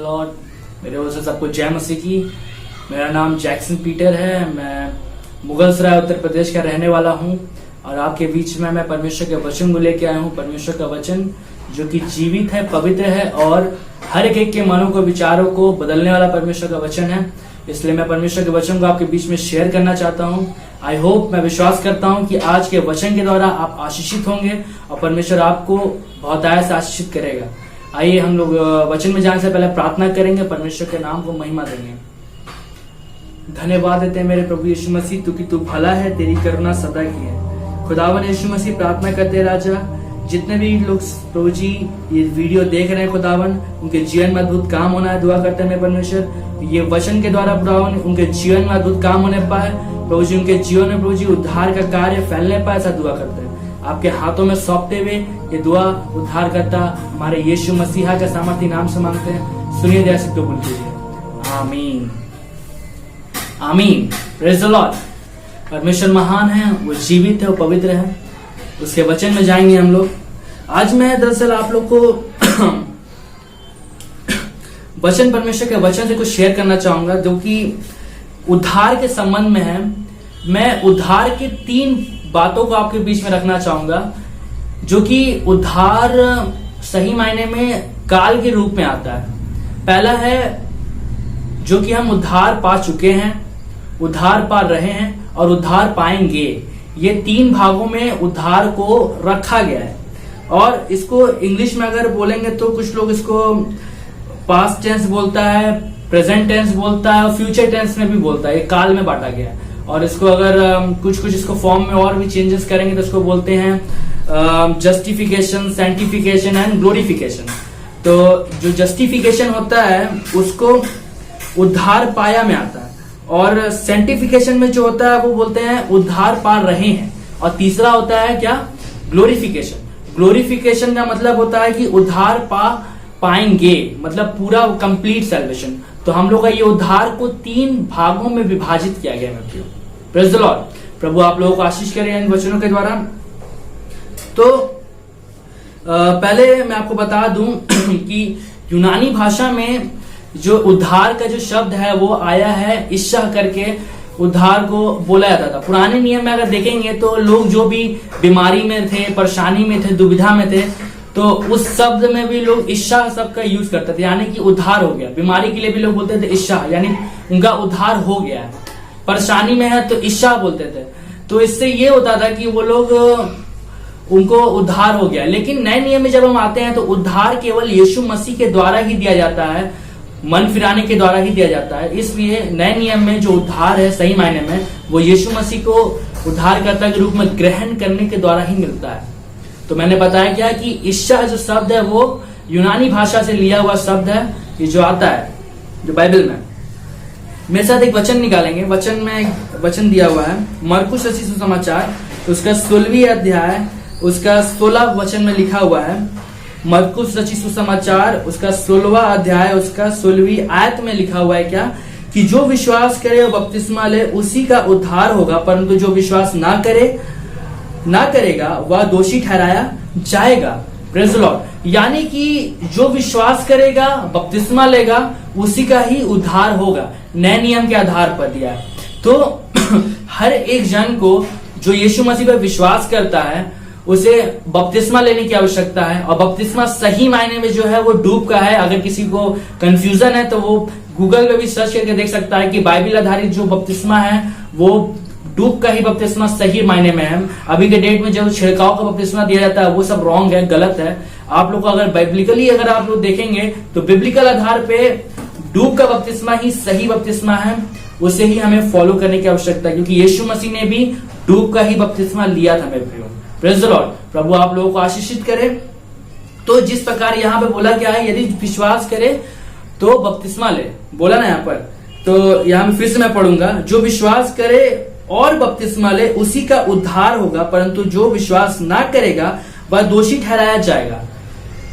Lord. मेरे ओर से सबको जय मसीह की। मेरा नाम जैक्सन पीटर है। मैं मुगलसराय उत्तर प्रदेश का रहने वाला हूँ और आपके बीच में मैं परमेश्वर के वचन को लेके आया हूँ। परमेश्वर का वचन जो कि जीवित है, पवित्र है और हर एक के मनों को, विचारों को बदलने वाला परमेश्वर का वचन है। इसलिए मैं परमेश्वर के वचन को आपके बीच में शेयर करना चाहता हूँ। आई होप, मैं विश्वास करता हूँ कि आज के वचन के द्वारा आप आशीषित होंगे और परमेश्वर आपको बहुतायत से आशीषित करेगा। आइए हम लोग वचन में जाने से पहले प्रार्थना करेंगे, परमेश्वर के नाम को महिमा देंगे। धन्यवाद देते हैं मेरे प्रभु यीशु मसीह, क्योंकि तू भला है, तेरी करुणा सदा की है। खुदावन यीशु मसीह, प्रार्थना करते हैं राजा, जितने भी लोग प्रभु जी ये वीडियो देख रहे हैं खुदावन, उनके जीवन में अद्भुत काम होना है। दुआ करते हैं मेरे परमेश्वर, ये वचन के द्वारा खुदावन उनके जीवन में अद्भुत काम होने पाए। प्रभु जी उनके जीवन में प्रभु जी उद्धार का कार्य फैलने पाए, ऐसा दुआ करते हैं। आपके हाथों में सौंपते हुए ये दुआ उद्धार करता हमारे यीशु मसीहा के सामर्थी नाम से मांगते हैं। सुनिए दया से कबूल कीजिए। आमीन आमीन। Praise the Lord. परमेश्वर महान है, वो जीवित है, वो पवित्र है। उसके वचन में जाएंगे हम लोग। आज मैं दरअसल आप लोग को वचन, परमेश्वर के वचन से कुछ शेयर करना चाहूंगा जो कि उद्धार के संबंध में है। मैं उद्धार की 3 बातों को आपके बीच में रखना चाहूंगा, जो कि उद्धार सही मायने में काल के रूप में आता है। पहला है जो कि हम उद्धार पा चुके हैं, उद्धार पा रहे हैं और उद्धार पाएंगे। ये 3 भागों में उद्धार को रखा गया है। और इसको इंग्लिश में अगर बोलेंगे तो कुछ लोग इसको पास्ट टेंस बोलता है, प्रेजेंट टेंस बोलता है और फ्यूचर टेंस में भी बोलता है। ये काल में बांटा गया है। और इसको अगर कुछ इसको फॉर्म में और भी चेंजेस करेंगे तो इसको बोलते हैं जस्टिफिकेशन, सैंक्टिफिकेशन एंड ग्लोरिफिकेशन। तो जो जस्टिफिकेशन होता है उसको उद्धार पाया में आता है, और सैंक्टिफिकेशन में जो होता है वो बोलते हैं उद्धार पा रहे हैं। और तीसरा होता है क्या? ग्लोरिफिकेशन। ग्लोरिफिकेशन का मतलब होता है कि उद्धार पाएंगे, मतलब पूरा कंप्लीट सैल्वेशन। तो हम लोग का ये उद्धार को 3 भागों में विभाजित किया गया है। Praise the lord. प्रभु आप लोगों को आशीष करें इन वचनों के द्वारा। तो पहले मैं आपको बता दूं कि यूनानी भाषा में जो उद्धार का जो शब्द है वो आया है ईशा करके उद्धार को बोला जाता था। पुराने नियम में अगर देखेंगे तो लोग जो भी बीमारी में थे, परेशानी में थे, दुविधा में थे, तो उस शब्द में भी लोग ईशा शब्द का यूज करते थे, यानी कि उद्धार हो गया। बीमारी के लिए भी लोग बोलते थे ईशा, यानी उनका उद्धार हो गया है। परेशानी में है तो ईशा बोलते थे। तो इससे ये होता था कि वो लोग, उनको उद्धार हो गया। लेकिन नए नियम में जब हम आते हैं तो उद्धार केवल यीशु मसीह के द्वारा ही दिया जाता है, मन फिराने के द्वारा ही दिया जाता है। इसलिए नए नियम में जो उद्धार है सही मायने में वो यीशु मसीह को उद्धारकर्ता के रूप में ग्रहण करने के द्वारा ही मिलता है। तो मैंने बताया क्या कि ईशा जो शब्द है वो यूनानी भाषा से लिया हुआ शब्द है, ये जो आता है जो बाइबल में। मेरे साथ एक वचन निकालेंगे। वचन में वचन दिया हुआ है मरकुस रचित सुसमाचार, उसका 16वीं अध्याय, उसका 16 वचन में लिखा हुआ है। मरकुस रचित सुसमाचार उसका 16वां अध्याय, उसका 16वीं आयत में लिखा हुआ है क्या कि जो विश्वास करे और बपतिस्मा ले उसी का उद्धार होगा, परंतु जो विश्वास ना करेगा वह दोषी ठहराया जाएगा। Praise the Lord. यानी कि जो विश्वास करेगा, बपतिस्मा लेगा, उसी का ही उद्धार होगा। नए नियम के आधार पर दिया है। तो हर एक जन को जो यीशु मसीह पर विश्वास करता है उसे बपतिस्मा लेने की आवश्यकता है। और बपतिस्मा सही मायने में जो है वो डूब का है। अगर किसी को कंफ्यूजन है तो वो गूगल पे भी सर्च करके देख सकता है कि बाइबल आधारित जो बपतिस्मा है वो डूब का ही बपतिस्मा सही मायने में है। अभी के डेट में जो छिड़काव का बपतिस्मा दिया जाता है वो सब रॉन्ग है, गलत है। आप लोग को अगर बाइबलिकली अगर आप लोग देखेंगे तो बिब्लिकल आधार पे डूब का बपतिस्मा ही सही बपतिस्मा है, उसे ही हमें फॉलो करने की आवश्यकता है, क्योंकि यीशु मसीह ने भी डूब का ही बपतिस्मा लिया था मेरे प्रियो। Praise the lord. प्रभु आप लोगों को आशीषित करे। तो जिस प्रकार यहाँ पे बोला क्या है, यदि विश्वास करे तो बपतिस्मा ले, बोला ना यहाँ पर। तो यहाँ में फिर से मैं पढ़ूंगा, जो विश्वास करे और बपतिस्मा ले उसी का उद्धार होगा, परंतु जो विश्वास ना करेगा वह दोषी ठहराया जाएगा।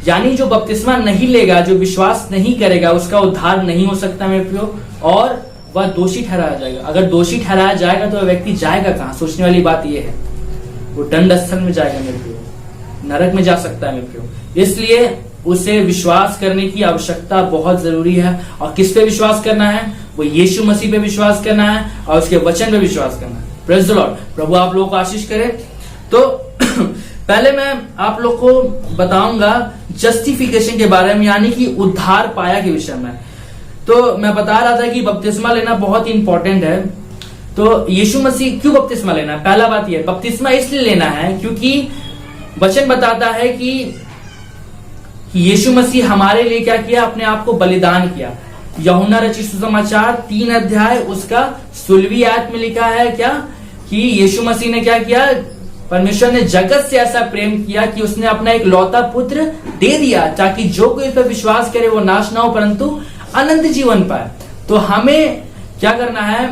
यानी जो बपतिस्मा नहीं लेगा, जो विश्वास नहीं करेगा, उसका उद्धार नहीं हो सकता मेरे प्रियो, और वह दोषी ठहराया जाएगा। अगर दोषी ठहराया जाएगा तो वह व्यक्ति जाएगा कहाँ? सोचने वाली बात यह है। वो दंड स्थल में जाएगा मेरे प्रियो, नरक में जा सकता है मेरे प्रियो। इसलिए उसे विश्वास करने की आवश्यकता बहुत जरूरी है। और किस पे विश्वास करना है? वो यीशु मसीह पे विश्वास करना है और उसके वचन पे विश्वास करना है। Praise the lord. प्रभु आप लोगों को आशीष करे। तो पहले मैं आप लोग को बताऊंगा जस्टिफिकेशन के बारे में, यानी कि उद्धार पाया के विषय में। तो मैं बता रहा था कि बपतिस्मा लेना बहुत ही इंपॉर्टेंट है। तो यीशु मसीह क्यों बपतिस्मा लेना है? पहला बात यह, बपतिस्मा इसलिए लेना है क्योंकि वचन बताता है कि यीशु मसीह हमारे लिए क्या किया? अपने आप को बलिदान किया। यूहन्ना रचित सुसमाचार 3 अध्याय उसका 16वीं आयत में लिखा है क्या? कि यीशु मसीह ने क्या किया? परमेश्वर ने जगत से ऐसा प्रेम किया कि उसने अपना एक लौता पुत्र दे दिया, ताकि जो कोई इस पर विश्वास करे वो नाश ना हो परंतु अनंत जीवन पाए। तो हमें क्या करना है?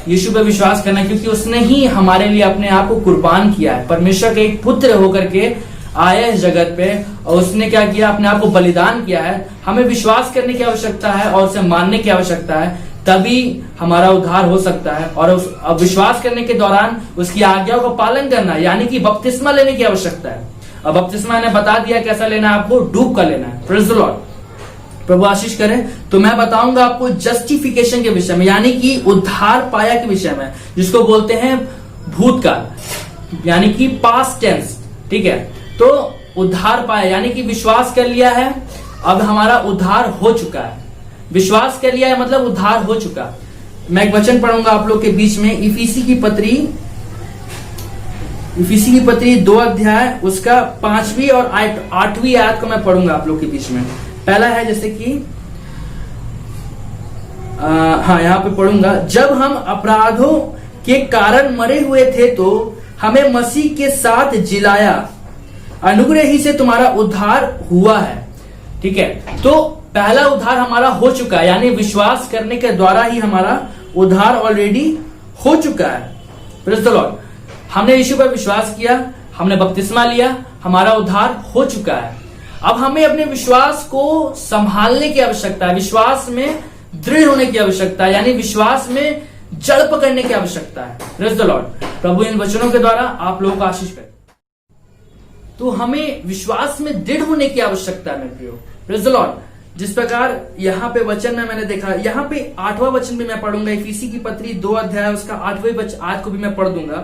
यीशु पर विश्वास करना है, क्योंकि उसने ही हमारे लिए अपने आप को कुर्बान किया है। परमेश्वर के एक पुत्र होकर के आया इस जगत पे और उसने क्या किया? अपने आप को बलिदान किया है। हमें विश्वास करने की आवश्यकता है और उसे मानने की आवश्यकता है, तभी हमारा उद्धार हो सकता है। और उस विश्वास करने के दौरान उसकी आज्ञाओं का पालन करना, यानी कि बपतिस्मा लेने की आवश्यकता है। अब बपतिस्मा ने बता दिया कैसा लेना है, आपको डूब कर लेना है। Praise the lord. प्रभु आशीष करें। तो मैं बताऊंगा आपको जस्टिफिकेशन के विषय में, यानी कि उद्धार पाया के विषय में, जिसको बोलते हैं भूतकाल, यानी कि पास्ट टेंस। ठीक है, तो उद्धार पाया यानी कि विश्वास कर लिया है, अब हमारा उद्धार हो चुका है। विश्वास कर लिया है मतलब उद्धार हो चुका। मैं एक वचन पढ़ूंगा आप लोग के बीच में, इफिसी की पत्री 2 अध्याय उसका 5वीं और 8वीं आयत को मैं पढ़ूंगा आप लोग के बीच में। पहला है जैसे कि यहां पे पढ़ूंगा, जब हम अपराधों के कारण मरे हुए थे तो हमें मसीह के साथ जिलाया, अनुग्रह ही से तुम्हारा उद्धार हुआ है। ठीक है, तो पहला उद्धार हमारा हो चुका है, यानी विश्वास करने के द्वारा ही हमारा उद्धार ऑलरेडी हो चुका है। Praise the Lord. हमने यीशु पर विश्वास किया, हमने बपतिस्मा लिया, हमारा उद्धार हो चुका है। अब हमें अपने विश्वास को संभालने की आवश्यकता है, विश्वास में दृढ़ होने की आवश्यकता है, यानी विश्वास में जड़ पकड़ने की आवश्यकता है। Praise the lord. प्रभु इन वचनों के द्वारा आप लोगों को आशीष करे। तो हमें विश्वास में दृढ़ होने की आवश्यकता है मेरे प्रियो। Praise the Lord. जिस प्रकार यहाँ पे वचन में मैंने देखा, यहाँ पे 8वां वचन भी मैं पढ़ूंगा, इफिसी की पत्री 2 अध्याय उसका 8वें आयत को भी मैं पढ़ दूंगा,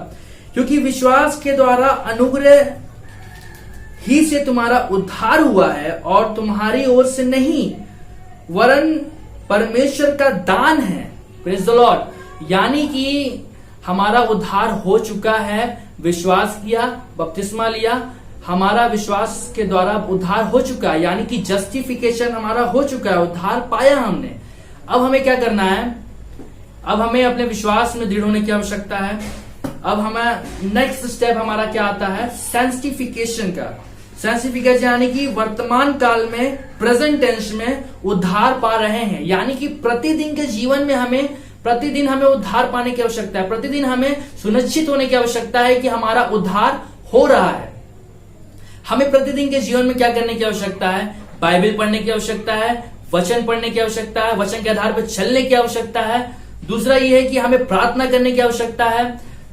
क्योंकि विश्वास के द्वारा अनुग्रह ही से तुम्हारा उद्धार हुआ है और तुम्हारी ओर से नहीं वरन परमेश्वर का दान है। Praise the Lord. यानी कि हमारा उद्धार हो चुका है, विश्वास किया, बपतिस्मा लिया, हमारा विश्वास के द्वारा उद्धार हो चुका है, यानी कि जस्टिफिकेशन हमारा हो चुका है, उद्धार पाया हमने। अब हमें क्या करना है? अब हमें अपने विश्वास में दृढ़ होने की आवश्यकता है। अब हमें नेक्स्ट स्टेप हमारा क्या आता है? सेंसिटिफिकेशन का। सेंसिटिफिकेशन यानी कि वर्तमान काल में, प्रेजेंट टेंस में उद्धार पा रहे हैं, यानी कि प्रतिदिन के जीवन में प्रतिदिन हमें उद्धार पाने की आवश्यकता है। प्रतिदिन हमें सुनिश्चित होने की आवश्यकता है कि हमारा उद्धार हो रहा है। हमें प्रतिदिन के जीवन में क्या करने की आवश्यकता है? बाइबल पढ़ने की आवश्यकता है, वचन पढ़ने की आवश्यकता है, वचन के आधार पर चलने की आवश्यकता है। दूसरा ये है कि हमें प्रार्थना करने की आवश्यकता है,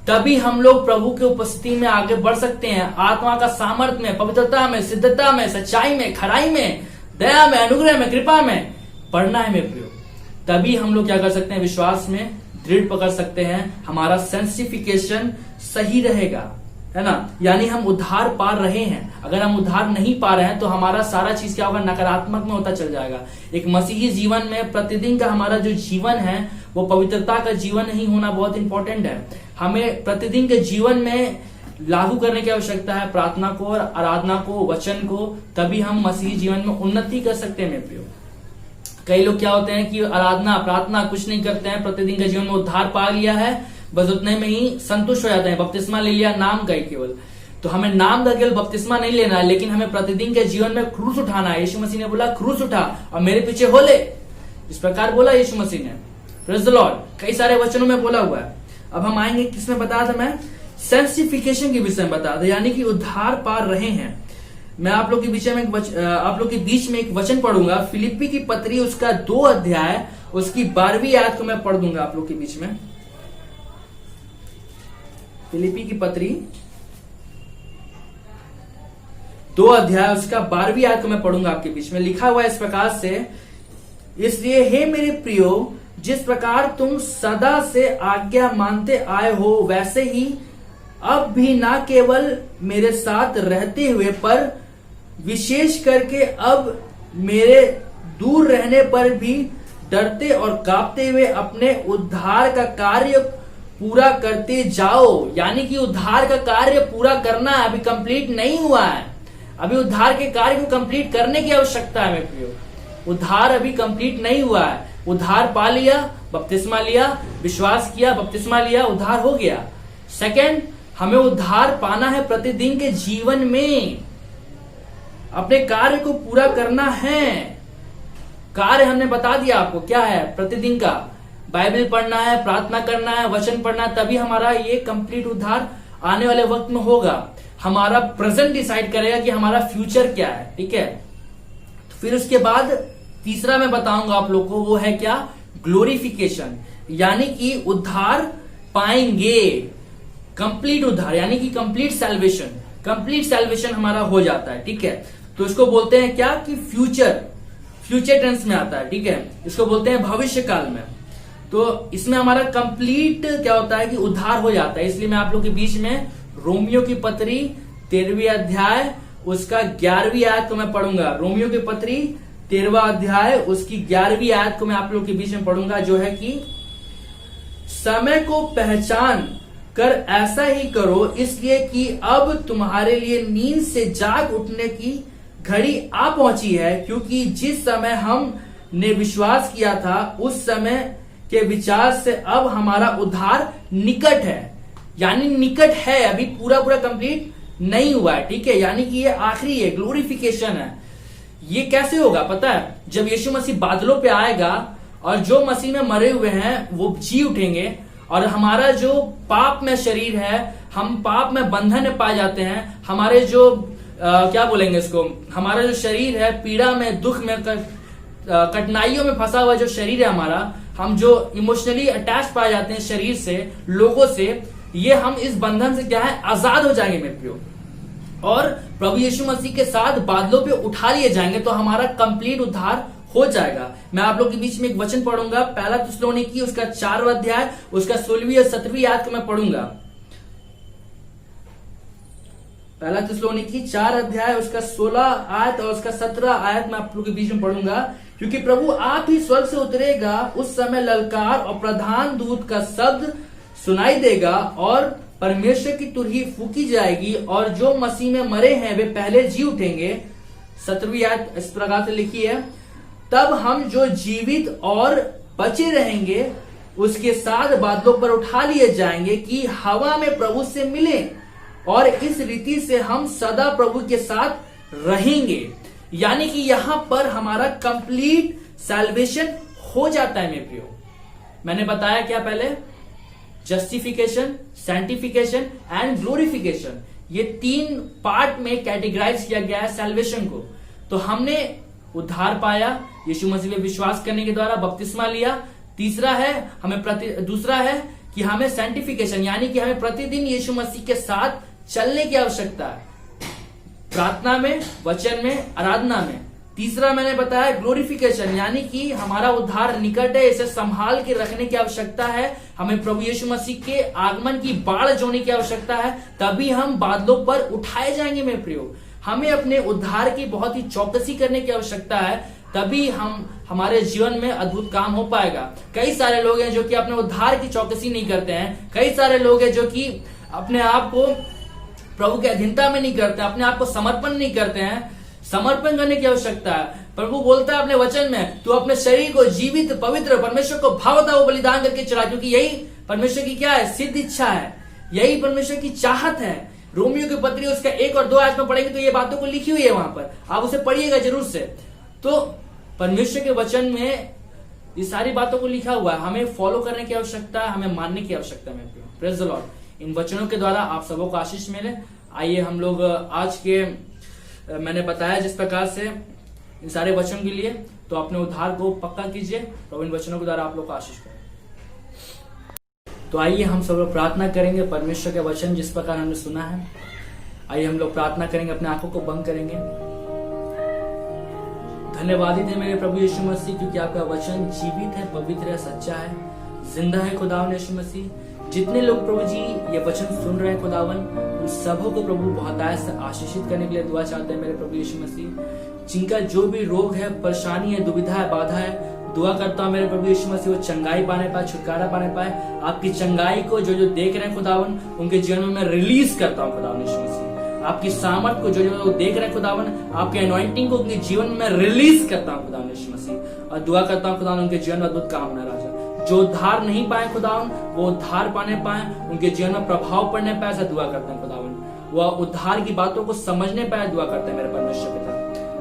तभी हम लोग प्रभु के उपस्थिति में आगे बढ़ सकते हैं। आत्मा का सामर्थ्य में, पवित्रता में, सिद्धता में, सच्चाई में, खराई में, दया में, अनुग्रह में, कृपा में पढ़ना है मेरे प्रियो। तभी हम लोग क्या कर सकते हैं? विश्वास में दृढ़ पकड़ सकते हैं, हमारा सेंसिटिफिकेशन सही रहेगा, है ना। यानी हम उद्धार पा रहे हैं। अगर हम उद्धार नहीं पा रहे हैं तो हमारा सारा चीज क्या होगा? नकारात्मक में होता चल जाएगा। एक मसीही जीवन में प्रतिदिन का हमारा जो जीवन है वो पवित्रता का जीवन ही होना बहुत इंपॉर्टेंट है। हमें प्रतिदिन के जीवन में लागू करने की आवश्यकता है प्रार्थना को और आराधना को, वचन को, तभी हम मसीही जीवन में उन्नति कर सकते हैं मेरे प्रियो। कई लोग क्या होते हैं कि आराधना प्रार्थना कुछ नहीं करते हैं, प्रतिदिन के जीवन में उद्धार पा लिया है, बस उतने में ही संतुष्ट हो जाते हैं, बपतिस्मा ले लिया, नाम का ही केवल। तो हमें नाम का केवल बपतिस्मा नहीं लेना है, लेकिन हमें प्रतिदिन के जीवन में क्रूस उठाना है। यीशु मसीह ने बोला क्रूस उठा और मेरे पीछे हो ले, इस प्रकार बोला यीशु मसीह ने। Praise the Lord. कई सारे वचनों में बोला हुआ है। अब हम आएंगे किसमें बताया था? मैं सेंसिटिफिकेशन के विषय में बताया था, यानी कि उद्धार पा रहे हैं। मैं आप लोग के बीच में एक वचन पढ़ूंगा, फिलिप्पी की पत्री उसका 2 अध्याय उसकी 12वीं आयत को मैं पढ़ दूंगा आप लोग के बीच में। फिलिप्पी की पत्री 2 अध्याय उसका 12वीं आयत को मैं पढ़ूंगा आपके बीच में। लिखा हुआ है इस प्रकार से, इसलिए हे मेरे प्रियो, जिस प्रकार तुम सदा से आज्ञा मानते आए हो, वैसे ही अब भी ना केवल मेरे साथ रहते हुए पर विशेष करके अब मेरे दूर रहने पर भी डरते और कांपते हुए अपने उद्धार का कार्य पूरा करते जाओ। यानी कि उद्धार का कार्य पूरा करना है, अभी कंप्लीट नहीं हुआ है। अभी उद्धार के कार्य को कंप्लीट करने की आवश्यकता है मेरे प्रियो। उद्धार अभी कंप्लीट नहीं हुआ है। उद्धार पा लिया, बपतिस्मा लिया, विश्वास किया, बपतिस्मा लिया, उद्धार हो गया। सेकंड, हमें उद्धार पाना है प्रतिदिन के जीवन में, अपने कार्य को पूरा करना है। कार्य हमने बता दिया आपको क्या है प्रतिदिन का, बाइबल पढ़ना है, प्रार्थना करना है, वचन पढ़ना है, तभी हमारा ये कंप्लीट उद्धार आने वाले वक्त में होगा। हमारा प्रेजेंट डिसाइड करेगा कि हमारा फ्यूचर क्या है, ठीक है। तो फिर उसके बाद तीसरा मैं बताऊंगा आप लोग को, वो है क्या, ग्लोरिफिकेशन, यानी कि उद्धार पाएंगे, कंप्लीट उद्धार, यानी कि कंप्लीट सैल्वेशन। कंप्लीट सैल्वेशन हमारा हो जाता है, ठीक है। तो इसको बोलते हैं क्या कि फ्यूचर टेंस में आता है, ठीक है। इसको बोलते हैं भविष्य काल में। तो इसमें हमारा कंप्लीट क्या होता है कि उद्धार हो जाता है। इसलिए मैं आप लोग के बीच में रोमियो की पत्री 13वीं अध्याय उसका 11वीं आयत को मैं पढ़ूंगा। रोमियो की पत्री 13वां अध्याय उसकी 11वीं आयत को मैं आप लोग के बीच में पढ़ूंगा, जो है कि समय को पहचान कर ऐसा ही करो, इसलिए कि अब तुम्हारे लिए नींद से जाग उठने की घड़ी आ पहुंची है, क्योंकि जिस समय हमने विश्वास किया था उस समय के विचार से अब हमारा उद्धार निकट है। यानी निकट है, अभी पूरा कंप्लीट नहीं हुआ है, ठीक है। यानी कि ये आखिरी है, ग्लोरिफिकेशन है। ये कैसे होगा पता है, जब यीशु मसीह बादलों पे आएगा और जो मसीह में मरे हुए हैं वो जी उठेंगे, और हमारा जो पाप में शरीर है, हम पाप में बंधन में पाए जाते हैं। हमारे जो क्या बोलेंगे इसको, हमारा जो शरीर है पीड़ा में, दुख में, कठिनाइयों में फंसा हुआ जो शरीर है हमारा, हम जो इमोशनली अटैच पाए जाते हैं शरीर से, लोगों से, ये हम इस बंधन से क्या है, आजाद हो जाएंगे मेरे प्रियो, और प्रभु यीशु मसीह के साथ बादलों पे उठा लिए जाएंगे। तो हमारा कंप्लीट उद्धार हो जाएगा। मैं आप लोग के बीच में एक वचन पढ़ूंगा, पहला थिस्सलुनीकी उसका 4वां अध्याय उसका 16वीं और 17वीं आयत को मैं पढ़ूंगा। पहला थिस्सलुनीकी 4 अध्याय उसका 16 आयत और उसका 17 आयत मैं आप लोग के बीच में पढ़ूंगा। क्योंकि प्रभु आप ही स्वर्ग से उतरेगा, उस समय ललकार और प्रधान दूत का शब्द सुनाई देगा और परमेश्वर की तुरही फूकी जाएगी, और जो मसीह में मरे हैं वे पहले जी उठेंगे। 17वीं आयत इस प्रकार से लिखी है, तब हम जो जीवित और बचे रहेंगे उसके साथ बादलों पर उठा लिए जाएंगे कि हवा में प्रभु से मिले, और इस रीति से हम सदा प्रभु के साथ रहेंगे। यानी कि यहां पर हमारा कंप्लीट सैल्वेशन हो जाता है मेरे प्रियो। मैंने बताया क्या पहले, जस्टिफिकेशन, सैंटिफिकेशन एंड ग्लोरिफिकेशन, ये 3 पार्ट में कैटेगराइज किया गया है सैल्वेशन को। तो हमने उद्धार पाया यीशु मसीह में विश्वास करने के द्वारा, बपतिस्मा लिया। दूसरा है कि हमें सैंटिफिकेशन, यानी कि हमें प्रतिदिन यीशु मसीह के साथ चलने की आवश्यकता है, प्रार्थना में, वचन में, आराधना में। तीसरा मैंने बताया ग्लोरिफिकेशन, यानी कि हमारा उद्धार निकट है, इसे संभाल के रखने की आवश्यकता है। हमें प्रभु यीशु मसीह के आगमन की बाढ़ जोने की आवश्यकता है, तभी हम बादलों पर उठाए जाएंगे मेरे प्रियो। हमें अपने उद्धार की बहुत ही चौकसी करने की आवश्यकता है, तभी हमारे जीवन में अद्भुत काम हो पाएगा। कई सारे लोग हैं जो कि अपने उद्धार की चौकसी नहीं करते हैं। कई सारे लोग हैं जो कि अपने आप को प्रभु की अधीनता में नहीं करते, अपने आप को समर्पण नहीं करते हैं। समर्पण करने की आवश्यकता है। प्रभु बोलता है अपने वचन में, तू अपने शरीर को जीवित, पवित्र, परमेश्वर को भावता हुआ बलिदान करके चढ़ा, क्योंकि यही परमेश्वर की क्या है, सिद्ध इच्छा है, यही परमेश्वर की चाहत है। रोमियो की पत्री उसका 1 और 2 आयत में पढ़ेंगे तो ये बातों को लिखी हुई है वहां पर, आप उसे पढ़िएगा जरूर से। तो परमेश्वर के वचन में ये सारी बातों को लिखा हुआ है, हमें फॉलो करने की आवश्यकता है, हमें मानने की आवश्यकता है। Praise the Lord. इन वचनों के द्वारा आप सबों को आशीष मिले। आइए हम लोग आज के मैंने बताया जिस प्रकार से इन सारे वचनों के लिए, तो अपने उद्धार को पक्का कीजिए, तो इन वचनों के द्वारा आप लोग को आशीष करें। तो आइए हम सब लोग प्रार्थना करेंगे। परमेश्वर के वचन जिस प्रकार हमने सुना है, आइए हम लोग प्रार्थना करेंगे, अपने आंखों को बंद करेंगे। धन्यवादित है मेरे प्रभु यीशु मसीह, क्योंकि आपका वचन जीवित है, पवित्र है, सच्चा है, जिंदा है खुदावन यीशु मसीह। जितने लोग प्रभु जी ये वचन सुन रहे हैं खुदावन, उन सबों को प्रभु बहुतायत से आशीषित करने के लिए दुआ चाहते हैं मेरे प्रभु यीशु मसीह। जिनका जो भी रोग है, परेशानी है, दुविधा है, बाधा है, दुआ करता हूँ मेरे प्रभु यीशु मसीह वो चंगाई पाने पाए, छुटकारा पाने पाए। आपकी चंगाई को जो जो देख रहे हैं खुदावन, उनके जीवन में मैं रिलीज करता हूँ खुदावन यीशु मसीह। आपकी सामर्थ को जो जो लोग देख रहे हैं खुदावन, आपके अनॉइंटिंग को उनके जीवन में रिलीज करता हूँ खुदावन यीशु मसीह। और दुआ करता हूँ खुदावन उनके जीवन में अद्भुत काम होना राजा। जो उद्धार नहीं पाए खुदावन, वो उद्धार पाने पाए, उनके जीवन में प्रभाव पड़ने पाए, ऐसा दुआ करते हैं खुदावन। वह उद्धार की बातों को समझने पाए, दुआ करते हैं मेरे परमेश्वर पिता।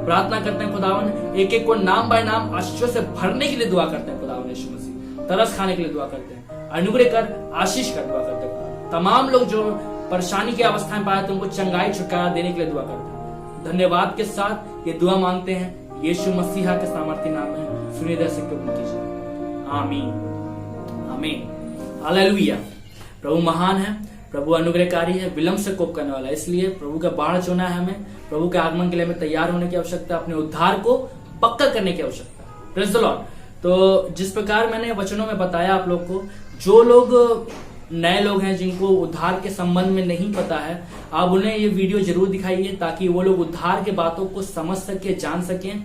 प्रार्थना करते हैं खुदावन, एक एक को नाम बाय नाम आशीषों से भरने के लिए दुआ करते हैं खुदावन यीशु मसीह। तरस खाने के लिए दुआ करते हैं, अनुग्रह कर, आशीष कर दुआ करते हैं। तमाम लोग जो परेशानी की अवस्था में पाए थे उनको चंगाई छुटकारा देने के लिए दुआ करते हैं। धन्यवाद के साथ ये दुआ मांगते हैं यीशु मसीहा के सामर्थ्य नाम में, सुनिए दर्शक कीजिए, आमीन आमीन हालेलुया। प्रभु महान है, प्रभु अनुग्रहकारी है, विलंब से कोप करने वाला है। इसलिए प्रभु का बाढ़ चुना है हमें, प्रभु के आगमन के लिए हमें तैयार होने की आवश्यकता, अपने उद्धार को पक्का करने की आवश्यकता। Praise the Lord. तो जिस प्रकार मैंने वचनों में बताया आप लोग को, जो लोग नए लोग हैं जिनको उद्धार के संबंध में नहीं पता है, आप उन्हें ये वीडियो जरूर दिखाइए ताकि वो लोग उद्धार के बातों को समझ सके, जान सकें।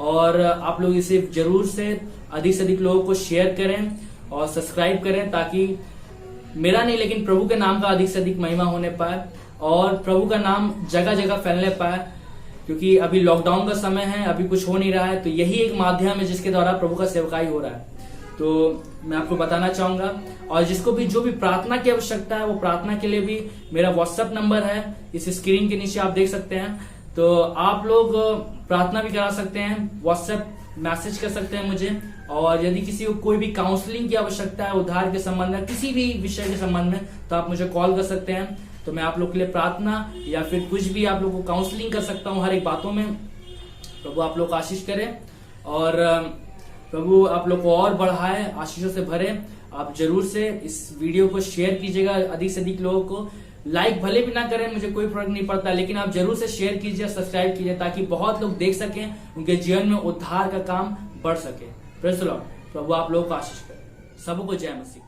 और आप लोग इसे जरूर से अधिक लोगों को शेयर करें और सब्सक्राइब करें, ताकि मेरा नहीं लेकिन प्रभु के नाम का अधिक से अधिक महिमा होने पाए और प्रभु का नाम जगह जगह फैलने पाए। क्योंकि अभी लॉकडाउन का समय है, अभी कुछ हो नहीं रहा है, तो यही एक माध्यम है जिसके द्वारा प्रभु का सेवकाई हो रहा है। तो मैं आपको बताना चाहूंगा, और जिसको भी जो भी प्रार्थना की आवश्यकता है, वो प्रार्थना के लिए भी मेरा व्हाट्सएप नंबर है, इस स्क्रीन के नीचे आप देख सकते हैं। तो आप लोग प्रार्थना भी करा सकते हैं, व्हाट्सएप मैसेज कर सकते हैं मुझे। और यदि किसी को कोई भी काउंसलिंग की आवश्यकता है उद्धार के संबंध में, किसी भी विषय के संबंध में, तो आप मुझे कॉल कर सकते हैं। तो मैं आप लोग के लिए प्रार्थना या फिर कुछ भी आप लोग को काउंसलिंग कर सकता हूँ हर एक बातों में। प्रभु आप लोग को आशीष करे और प्रभु आप लोग को और बढ़ाए, आशीषों से भरे। आप जरूर से इस वीडियो को शेयर कीजिएगा अधिक से अधिक लोगों को। लाइक भले भी ना करें, मुझे कोई फर्क नहीं पड़ता, लेकिन आप जरूर से शेयर कीजिए, सब्सक्राइब कीजिए, ताकि बहुत लोग देख सकें, उनके जीवन में उद्धार का काम बढ़ सके। Praise the lord. प्रभु आप लोगों को आशीष करे। सबको जय मसीह।